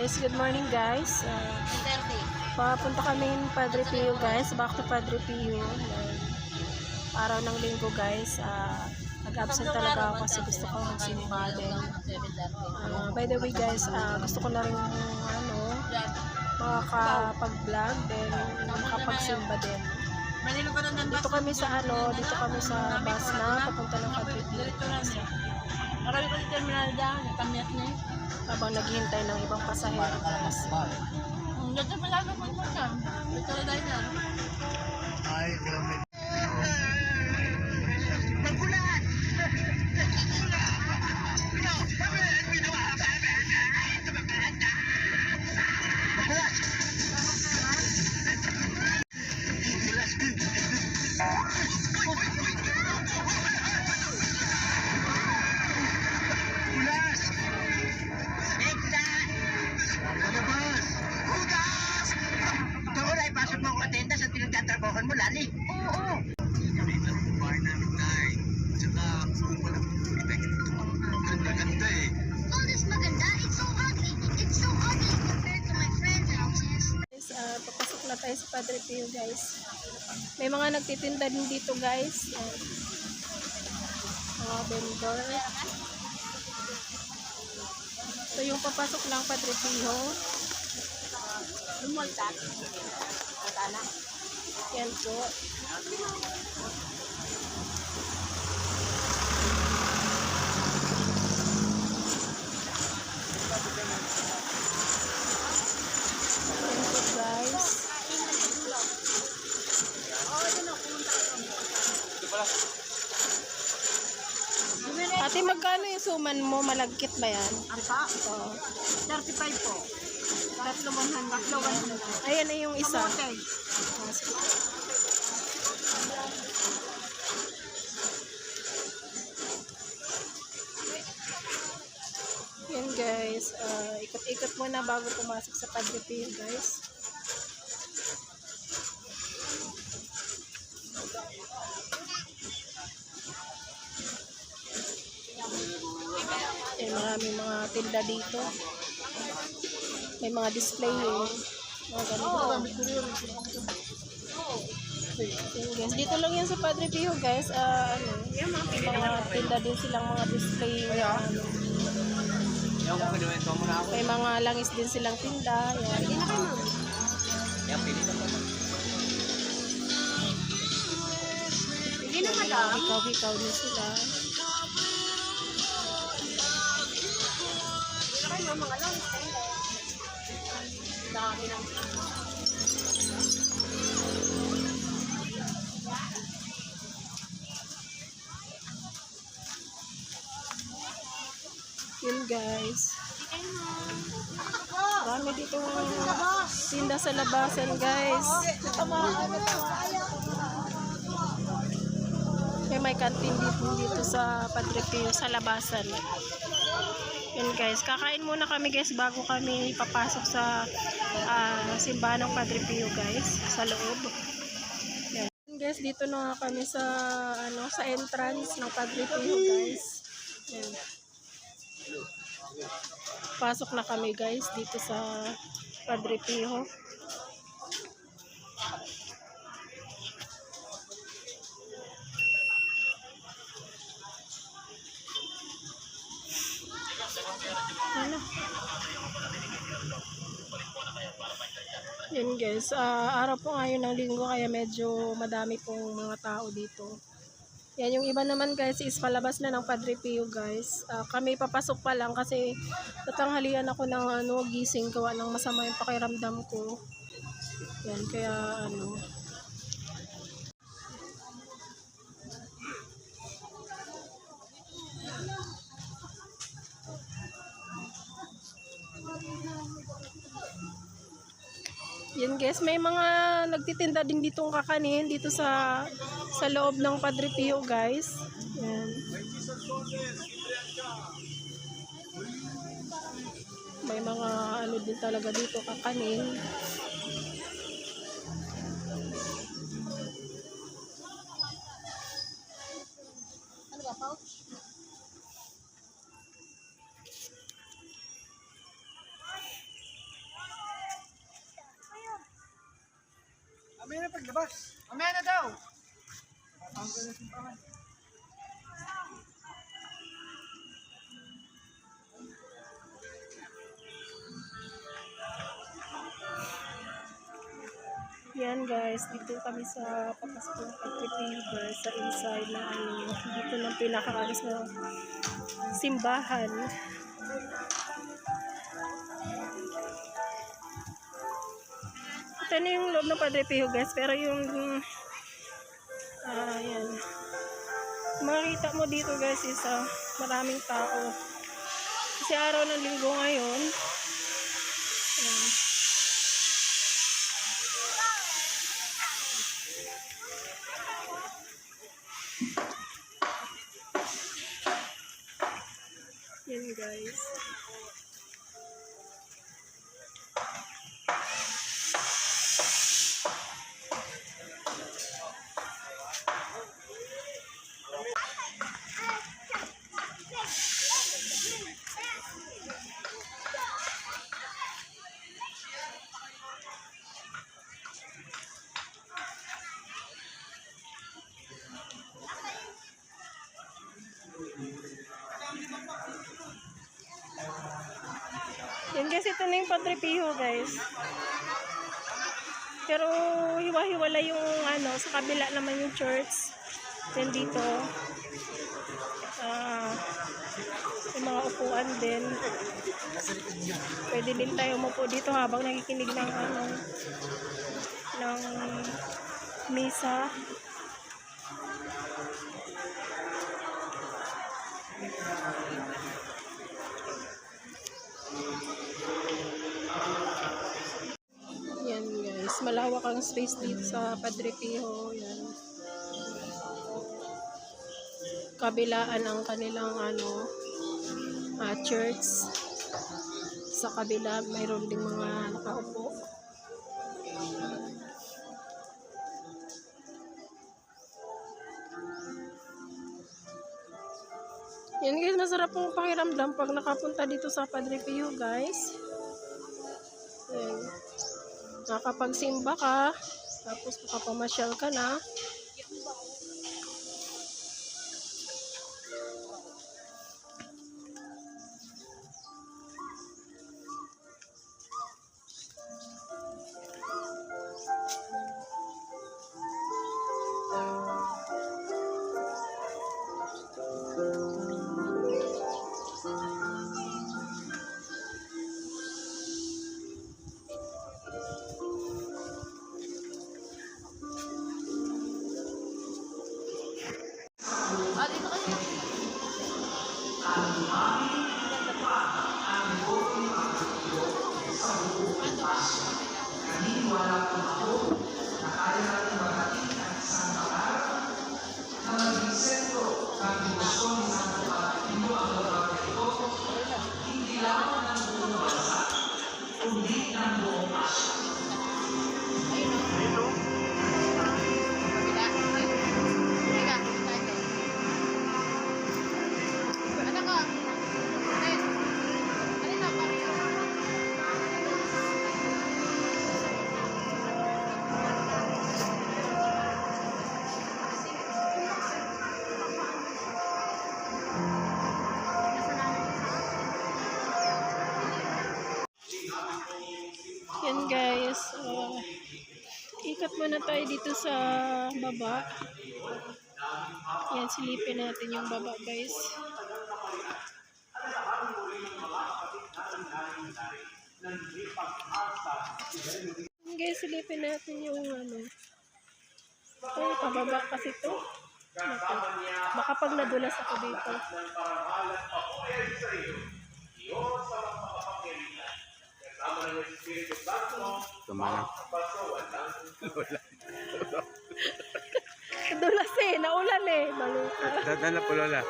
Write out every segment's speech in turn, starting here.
guys, good morning guys. Papunta kami ng Padre Pio guys, back to Padre Pio. Araw ng linggo guys. Nag-absent talaga ako kasi gusto ko magsimba din. By the way guys, gusto ko na rin makakapag-vlog din, makapagsimba din. Dito kami sa bus na papunta ng Padre Pio. Marami ko sa terminal dyan, kamiyak na eh. Habang naghihintay ng ibang pasahero guys. Dito pala ako po dyan. Dito na dahil na. Ay, grabe. Mo lali. Oo. Ganito ang bahay namin, Nay. Tsaka, gusto ko pala kita ganda eh. All this maganda, it's so ugly. It's so ugly compared to my friends' houses. Papasok na tayo sa Padre Pio guys. May mga nagtitinda din dito guys. Mga vendor. So yung papasok ng Padre Pio. Lumuntat. Matana. Yan po. Guys. Ate, magkano yung suman mo? Malagkit ba yan? Arpa? Oo. 35 po. Tatlo 100. Ayan na yung isa. Okay. Yan guys. Ikot-ikot muna bago pumasok sa Padre Pio guys. Maraming mga tinda dito. May mga display yun. Mga ganito. Guys, dito lang yan sa Padre Pio guys. May mga tinda din silang mga display. May mga langis din silang tinda. Hikaw-hikaw din sila. Yun guys. Marami dito tinda sa labasan guys. May kantin dito sa Padre Pio sa labasan. Yun guys, kakain muna kami guys bago kami papasok sa simbahan ng Padre Pio guys, sa loob. Yan guys, dito na kami sa sa entrance ng Padre Pio guys. Yan. Pasok na kami guys dito sa Padre Pio. Yun guys, araw po ngayon ng linggo kaya medyo madami pong mga tao dito. Yan, yung iba naman guys is palabas na ng Padre Pio guys. Kami papasok pa lang kasi tatanghalian ako ng gising gawa ng masama yung pakiramdam ko. Yan, kaya Yan guys, may mga nagtitinda din ditong kakanin dito sa loob ng Padre Pio guys. Yan. May mga din talaga dito kakanin. paglabas. Mamaya na daw. Tanggal na simbahan. Yan guys, dito kami sa papasok ng pag-prepare guys, sa inside na ano, dito ng pinakaalis na simbahan. Ito na yung loob ng Padre Pio guys, pero yung yan. Makikita mo dito guys is maraming tao. Kasi araw ng linggo ngayon. Ayan. Yan guys. Yan guys, ito na yung Padre Pio guys. Pero hiwa-hiwala yung ano, sa kabila naman yung church. Then dito, yung mga upuan din. Pwede din tayo umupo dito habang nakikinig ng ano, ng misa. Yan guys, malawak ang space dito sa Padre Pio. Yan. Kabilaan ang kanilang ano, church. Sa kabila mayroon ding mga nakaupo. Yan guys, masarap pong pakiramdam pag nakapunta dito sa Padre Pio guys. Yan. Nakapagsimba ka, tapos makapamasyal ka na. Dito kasi. Yan guys, ikot muna tayo dito sa baba. Yan, silipin natin yung baba guys. Yan guys, silipin natin yung ano. Ito, pababa kasi ito. Baka pag nadulas ako dito. Tumana. Nadulas eh, naulan eh. Baluka. Dadala po lola.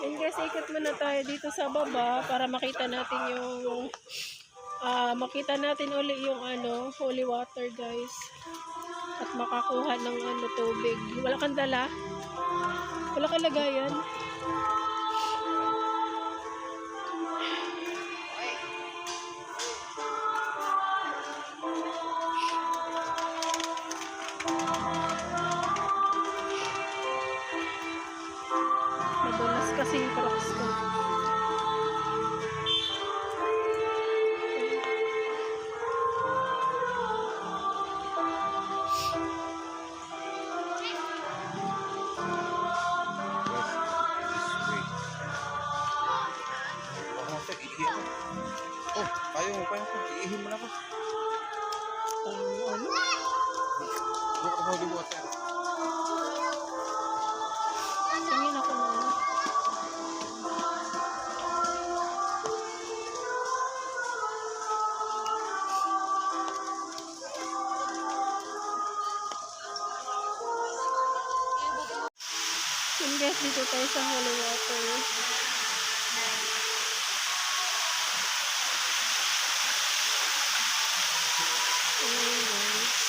Yan guys, ikot muna tayo dito sa baba para makita natin yung makita natin uli yung ano, holy water guys. at makakuha ng tubig. Wala kang dala? Wala kang lagayan? Madulas kasi yung crocs ko. Oh, payo mo. Iihin mo na ko. Ano? Buka na sa water. Tingin ako na. Yun guys, dito tayo sa holy water. Ayan guys.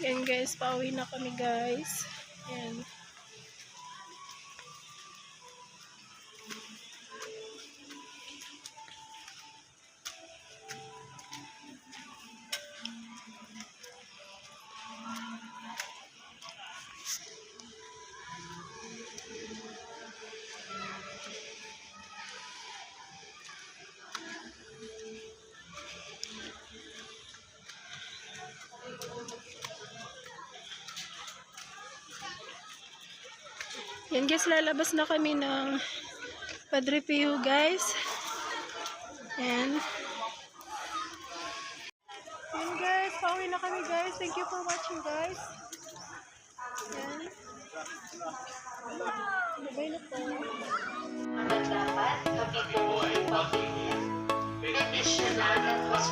Yan guys, pauwi na kami guys. Yan. Yan guys, lalabas na kami ng Padre Pio guys. Yan. Yan guys, pauwi na kami guys. Thank you for watching guys. Yan. Bye na po. Dapat kami po ay pag-ibig. National at was